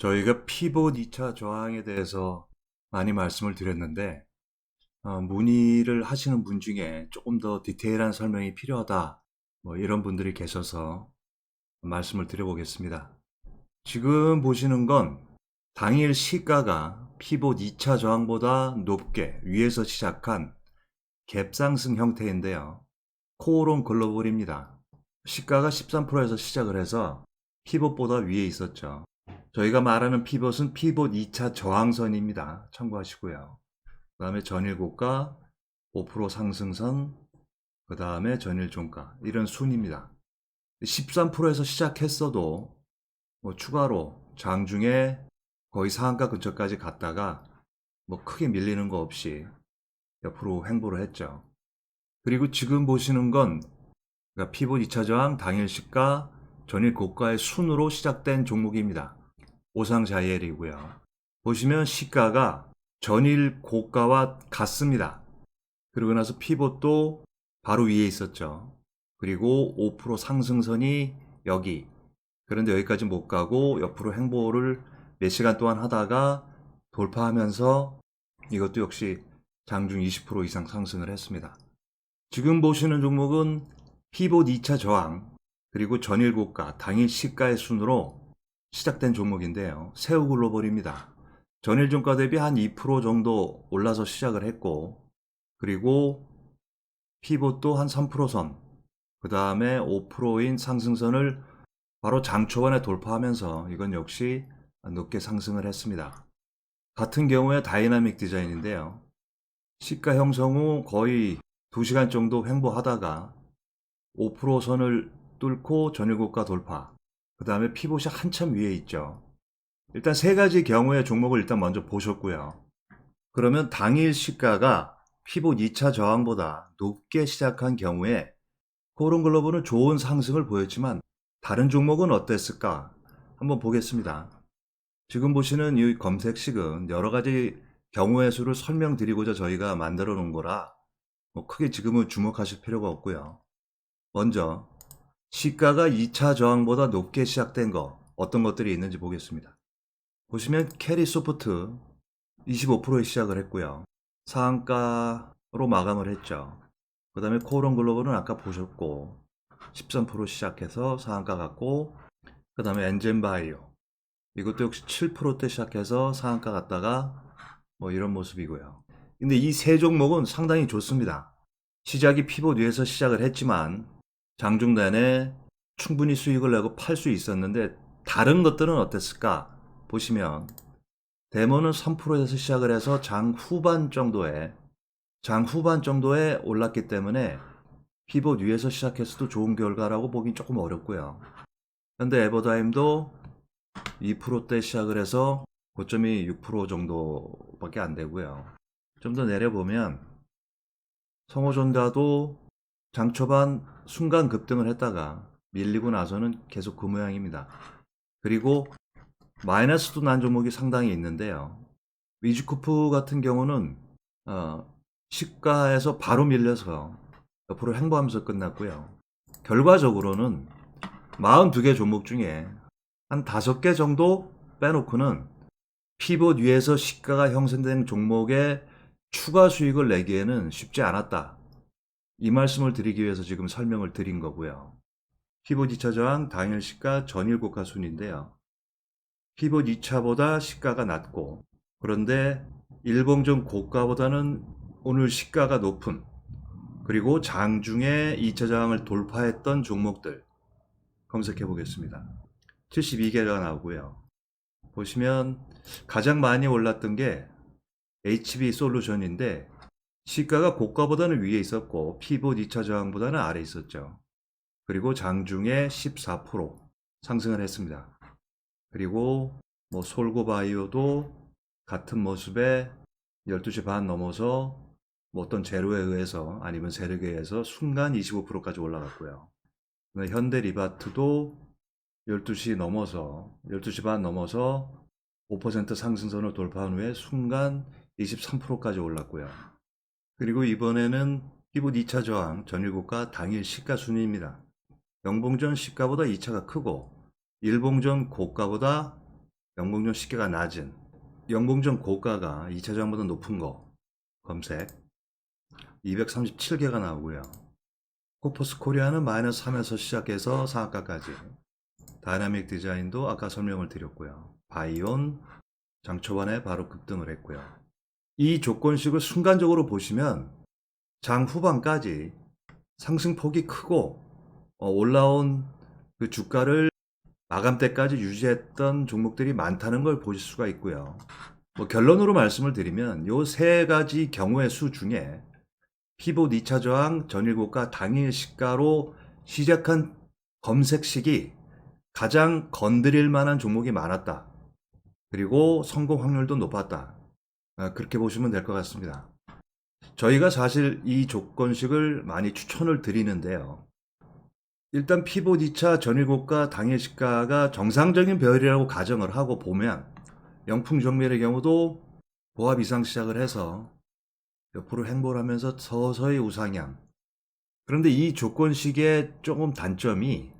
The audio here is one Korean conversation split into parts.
저희가 피봇 2차 저항에 대해서 많이 말씀을 드렸는데, 문의를 하시는 분 중에 조금 더 디테일한 설명이 필요하다, 뭐 이런 분들이 계셔서 말씀을 드려보겠습니다. 지금 보시는 건 당일 시가가 피봇 2차 저항보다 높게 위에서 시작한 갭상승 형태인데요. 코오롱 글로벌입니다. 시가가 13%에서 시작을 해서 피봇보다 위에 있었죠. 저희가 말하는 피벗은 피봇 2차 저항선입니다. 참고하시고요. 그 다음에 전일 고가 5% 상승선, 그 다음에 전일 종가, 이런 순입니다. 13%에서 시작했어도 뭐 추가로 장중에 거의 상한가 근처까지 갔다가 뭐 크게 밀리는 거 없이 옆으로 횡보를 했죠. 그리고 지금 보시는 건 그러니까 피봇 2차 저항 당일 시가 전일 고가의 순으로 시작된 종목입니다. 오상자이엘이고요. 보시면 시가가 전일 고가와 같습니다. 그러고 나서 피봇도 바로 위에 있었죠. 그리고 5% 상승선이 여기. 그런데 여기까지 못 가고 옆으로 행보를 몇 시간 동안 하다가 돌파하면서 이것도 역시 장중 20% 이상 상승을 했습니다. 지금 보시는 종목은 피봇 2차 저항, 그리고 전일 고가, 당일 시가의 순으로 시작된 종목인데요. 세우글로벌입니다. 전일 종가 대비 한 2% 정도 올라서 시작을 했고, 그리고 피봇도 한 3%선, 그 다음에 5%인 상승선을 바로 장 초반에 돌파하면서 이건 역시 높게 상승을 했습니다. 같은 경우에 다이나믹 디자인인데요. 시가 형성 후 거의 2시간 정도 횡보하다가 5% 선을 뚫고 전일고가 돌파, 그 다음에 피봇이 한참 위에 있죠. 일단 세 가지 경우의 종목을 일단 먼저 보셨고요. 그러면 당일 시가가 피봇 2차 저항보다 높게 시작한 경우에 코오롱글로벌은 좋은 상승을 보였지만 다른 종목은 어땠을까? 한번 보겠습니다. 지금 보시는 이 검색식은 여러 가지 경우의 수를 설명드리고자 저희가 만들어 놓은 거라 뭐 크게 지금은 주목하실 필요가 없고요. 먼저 시가가 2차 저항보다 높게 시작된 거 어떤 것들이 있는지 보겠습니다. 보시면 캐리소프트 25%에 시작을 했고요. 상한가로 마감을 했죠. 그 다음에 코오롱글로벌은 아까 보셨고 13% 시작해서 상한가 갔고, 그 다음에 엔젠바이오 이것도 역시 7%대 시작해서 상한가 갔다가 뭐 이런 모습이고요. 근데 이 세 종목은 상당히 좋습니다. 시작이 피봇 위에서 시작을 했지만 장중 내내 충분히 수익을 내고 팔 수 있었는데 다른 것들은 어땠을까? 보시면 데모는 3%에서 시작을 해서 장 후반 정도에 올랐기 때문에 피봇 위에서 시작했어도 좋은 결과라고 보긴 조금 어렵고요. 현대 에버다임도 2%대 시작을 해서 고점이 6% 정도밖에 안 되고요. 좀 더 내려보면 성호전자도 장 초반 순간 급등을 했다가 밀리고 나서는 계속 그 모양입니다. 그리고 마이너스도 난 종목이 상당히 있는데요. 위즈쿠프 같은 경우는 시가에서 바로 밀려서 옆으로 횡보하면서 끝났고요. 결과적으로는 42개 종목 중에 한 5개 정도 빼놓고는 피봇 위에서 시가가 형성된 종목에 추가 수익을 내기에는 쉽지 않았다. 이 말씀을 드리기 위해서 지금 설명을 드린 거고요. 피봇 2차 저항 당일 시가 전일 고가 순인데요. 피봇 2차보다 시가가 낮고, 그런데 일봉전 고가보다는 오늘 시가가 높은, 그리고 장중에 2차 저항을 돌파했던 종목들 검색해 보겠습니다. 72개가 나오고요. 보시면 가장 많이 올랐던 게 HB 솔루션인데 시가가 고가보다는 위에 있었고 피봇 2차 저항보다는 아래 있었죠. 그리고 장중에 14% 상승을 했습니다. 그리고 뭐 솔고바이오도 같은 모습에 12시 반 넘어서 뭐 어떤 재료에 의해서 아니면 세력에 의해서 순간 25%까지 올라갔고요. 현대리바트도 12시 반 넘어서 5% 상승선을 돌파한 후에 순간 23%까지 올랐고요. 그리고 이번에는 피봇 2차 저항 전일고가 당일 시가 순위입니다. 영봉전 시가보다 2차가 크고 일봉전 고가보다 연봉전 시계가 낮은, 연봉전 고가가 2차 저항보다 높은 거 검색 237개가 나오고요. 코포스 코리아는 마이너스 3에서 시작해서 상한가까지. 다이나믹 디자인도 아까 설명을 드렸고요. 바이온 장 초반에 바로 급등을 했고요. 이 조건식을 순간적으로 보시면 장 후반까지 상승폭이 크고 올라온 그 주가를 마감때까지 유지했던 종목들이 많다는 걸 보실 수가 있고요. 결론으로 말씀을 드리면 요 세 가지 경우의 수 중에 피봇 2차 저항, 전일 고가, 당일 시가로 시작한 검색식이 가장 건드릴 만한 종목이 많았다. 그리고 성공 확률도 높았다. 그렇게 보시면 될 것 같습니다. 저희가 사실 이 조건식을 많이 추천을 드리는데요. 일단 피봇 2차 전일 고가, 당일 시가가 정상적인 배열이라고 가정을 하고 보면 영풍 정밀의 경우도 보합 이상 시작을 해서 옆으로 횡보를 하면서 서서히 우상향. 그런데 이 조건식의 조금 단점이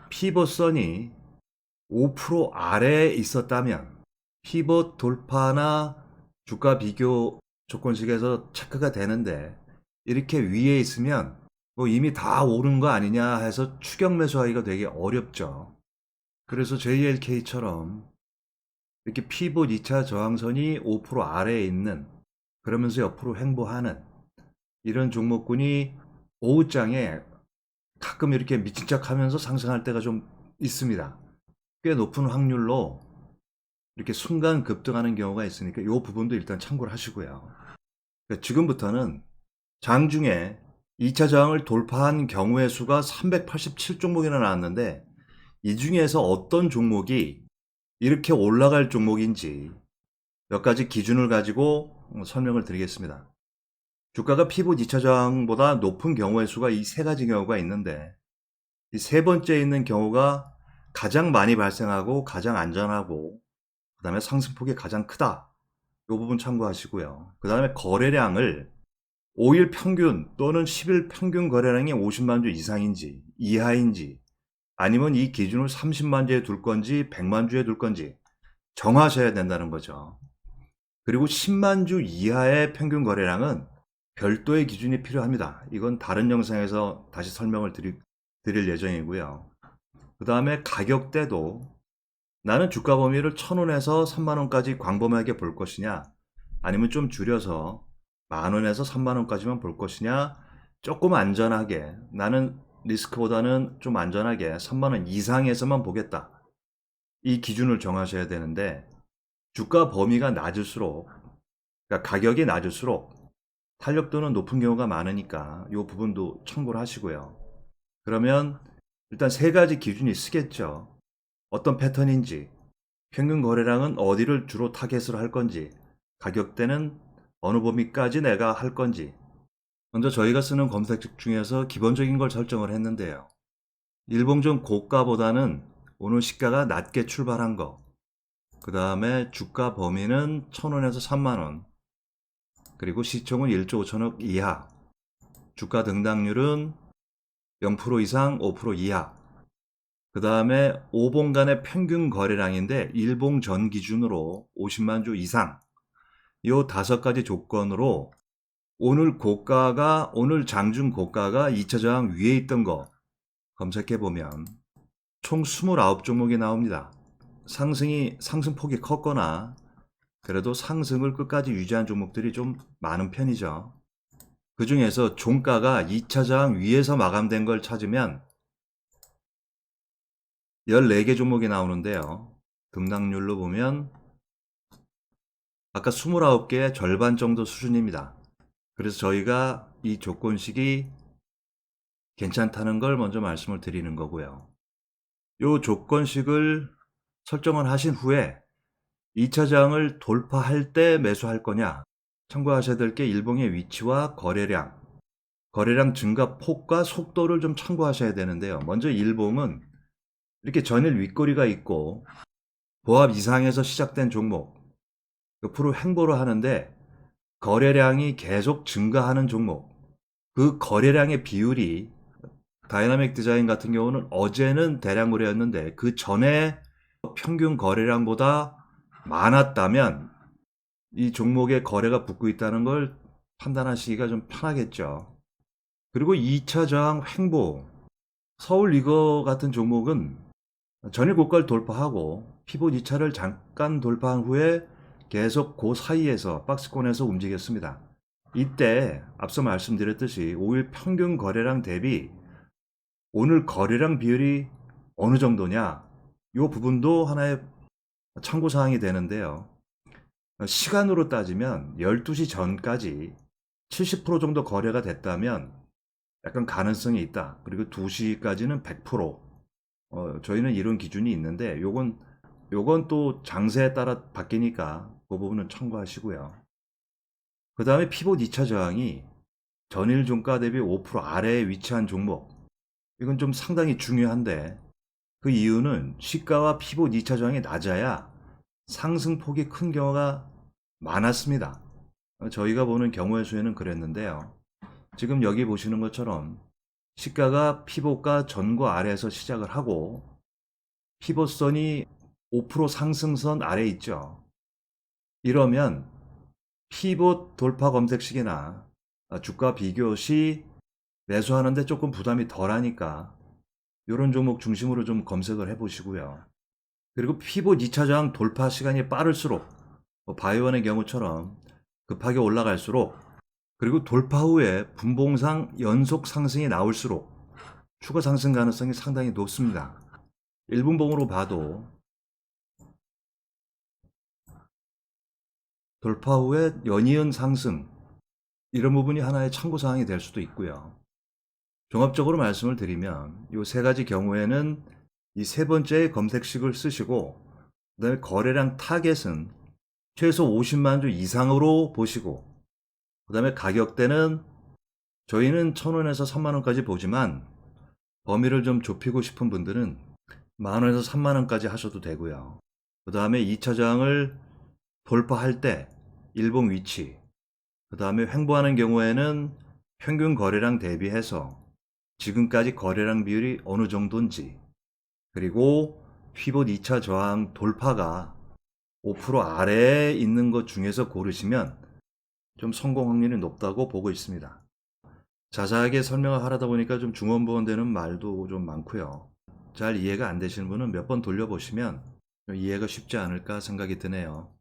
피벗선이 5% 아래에 있었다면 피벗 돌파나 주가 비교 조건식에서 체크가 되는데 이렇게 위에 있으면 이미 다 오른 거 아니냐 해서 추격 매수하기가 되게 어렵죠. 그래서 JLK처럼 이렇게 피봇 2차 저항선이 5% 아래에 있는, 그러면서 옆으로 횡보하는 이런 종목군이 오후장에 가끔 이렇게 미친 척 하면서 상승할 때가 좀 있습니다. 꽤 높은 확률로 이렇게 순간 급등하는 경우가 있으니까 이 부분도 일단 참고를 하시고요. 그러니까 지금부터는 장중에 2차 저항을 돌파한 경우의 수가 387종목이나 나왔는데 이 중에서 어떤 종목이 이렇게 올라갈 종목인지 몇 가지 기준을 가지고 설명을 드리겠습니다. 주가가 피봇 2차 저항보다 높은 경우의 수가 이 세 가지 경우가 있는데 이 세 번째 있는 경우가 가장 많이 발생하고 가장 안전하고 그 다음에 상승폭이 가장 크다. 이 부분 참고하시고요. 그 다음에 거래량을 5일 평균 또는 10일 평균 거래량이 50만 주 이상인지 이하인지 아니면 이 기준을 30만 주에 둘 건지 100만 주에 둘 건지 정하셔야 된다는 거죠. 그리고 10만 주 이하의 평균 거래량은 별도의 기준이 필요합니다. 이건 다른 영상에서 다시 설명을 드릴 예정이고요. 그 다음에 가격대도 나는 주가 범위를 1,000원에서 3만원까지 광범위하게 볼 것이냐 아니면 좀 줄여서 10,000원에서 3만원까지만 볼 것이냐, 조금 안전하게 나는 리스크보다는 좀 안전하게 3만원 이상에서만 보겠다. 이 기준을 정하셔야 되는데 주가 범위가 낮을수록, 그러니까 가격이 낮을수록 탄력도는 높은 경우가 많으니까 이 부분도 참고를 하시고요. 그러면 일단 세 가지 기준이 쓰겠죠. 어떤 패턴인지, 평균 거래량은 어디를 주로 타겟으로 할 건지, 가격대는 어느 범위까지 내가 할 건지. 먼저 저희가 쓰는 검색식 중에서 기본적인 걸 설정을 했는데요. 일봉전 고가보다는 오늘 시가가 낮게 출발한 거, 그 다음에 주가 범위는 1,000원에서 3만원, 그리고 시총은 1조 5천억 이하, 주가 등락률은 0% 이상 5% 이하, 그 다음에 5봉 간의 평균 거래량인데 일봉 전 기준으로 50만 주 이상, 이 5가지 조건으로 오늘 장중 고가가 2차 저항 위에 있던 거 검색해보면 총 29종목이 나옵니다. 상승폭이 컸거나 그래도 상승을 끝까지 유지한 종목들이 좀 많은 편이죠. 그 중에서 종가가 2차 저항 위에서 마감된 걸 찾으면 14개 종목이 나오는데요. 등락률로 보면 아까 29개의 절반 정도 수준입니다. 그래서 저희가 이 조건식이 괜찮다는 걸 먼저 말씀을 드리는 거고요. 이 조건식을 설정을 하신 후에 2차 저항을 돌파할 때 매수할 거냐, 참고하셔야 될 게 일봉의 위치와 거래량 증가 폭과 속도를 좀 참고하셔야 되는데요. 먼저 일봉은 이렇게 전일 윗꼬리가 있고 보합 이상에서 시작된 종목, 옆으로 횡보를 하는데 거래량이 계속 증가하는 종목, 그 거래량의 비율이 다이나믹 디자인 같은 경우는 어제는 대량 거래였는데 그 전에 평균 거래량보다 많았다면 이 종목에 거래가 붙고 있다는 걸 판단하시기가 좀 편하겠죠. 그리고 2차 저항 횡보, 서울 이거 같은 종목은 전일 고가를 돌파하고 피봇 2차를 잠깐 돌파한 후에 계속 그 사이에서 박스권에서 움직였습니다. 이때 앞서 말씀드렸듯이 5일 평균 거래량 대비 오늘 거래량 비율이 어느 정도냐, 이 부분도 하나의 참고사항이 되는데요. 시간으로 따지면 12시 전까지 70% 정도 거래가 됐다면 약간 가능성이 있다. 그리고 2시까지는 100%. 저희는 이런 기준이 있는데 요건 또 장세에 따라 바뀌니까 그 부분은 참고하시고요. 그 다음에 피봇 2차 저항이 전일 종가 대비 5% 아래에 위치한 종목. 이건 좀 상당히 중요한데 그 이유는 시가와 피봇 2차 저항이 낮아야 상승폭이 큰 경우가 많았습니다. 저희가 보는 경우의 수에는 그랬는데요. 지금 여기 보시는 것처럼 시가가 피봇과 전고 아래에서 시작을 하고 피봇선이 5% 상승선 아래에 있죠. 이러면 피봇 돌파 검색식이나 주가 비교 시 매수하는데 조금 부담이 덜하니까 이런 종목 중심으로 좀 검색을 해보시고요. 그리고 피봇 2차 저항 돌파 시간이 빠를수록 바이오원의 경우처럼 급하게 올라갈수록 그리고 돌파 후에 분봉상 연속 상승이 나올수록 추가 상승 가능성이 상당히 높습니다. 1분봉으로 봐도 돌파 후에 연이은 상승, 이런 부분이 하나의 참고사항이 될 수도 있고요. 종합적으로 말씀을 드리면 이 세 가지 경우에는 이 세 번째 검색식을 쓰시고 그다음에 거래량 타겟은 최소 50만 주 이상으로 보시고 그다음에 가격대는 저희는 1,000원에서 3만원까지 보지만 범위를 좀 좁히고 싶은 분들은 10,000원에서 3만원까지 하셔도 되고요. 그 다음에 2차 저항을 돌파할 때 일봉 위치, 그 다음에 횡보하는 경우에는 평균 거래량 대비해서 지금까지 거래량 비율이 어느 정도인지, 그리고 피봇 2차 저항 돌파가 5% 아래에 있는 것 중에서 고르시면 좀 성공 확률이 높다고 보고 있습니다. 자세하게 설명을 하다 보니까 좀 중언부언되는 말도 좀 많고요. 잘 이해가 안 되시는 분은 몇 번 돌려보시면 이해가 쉽지 않을까 생각이 드네요.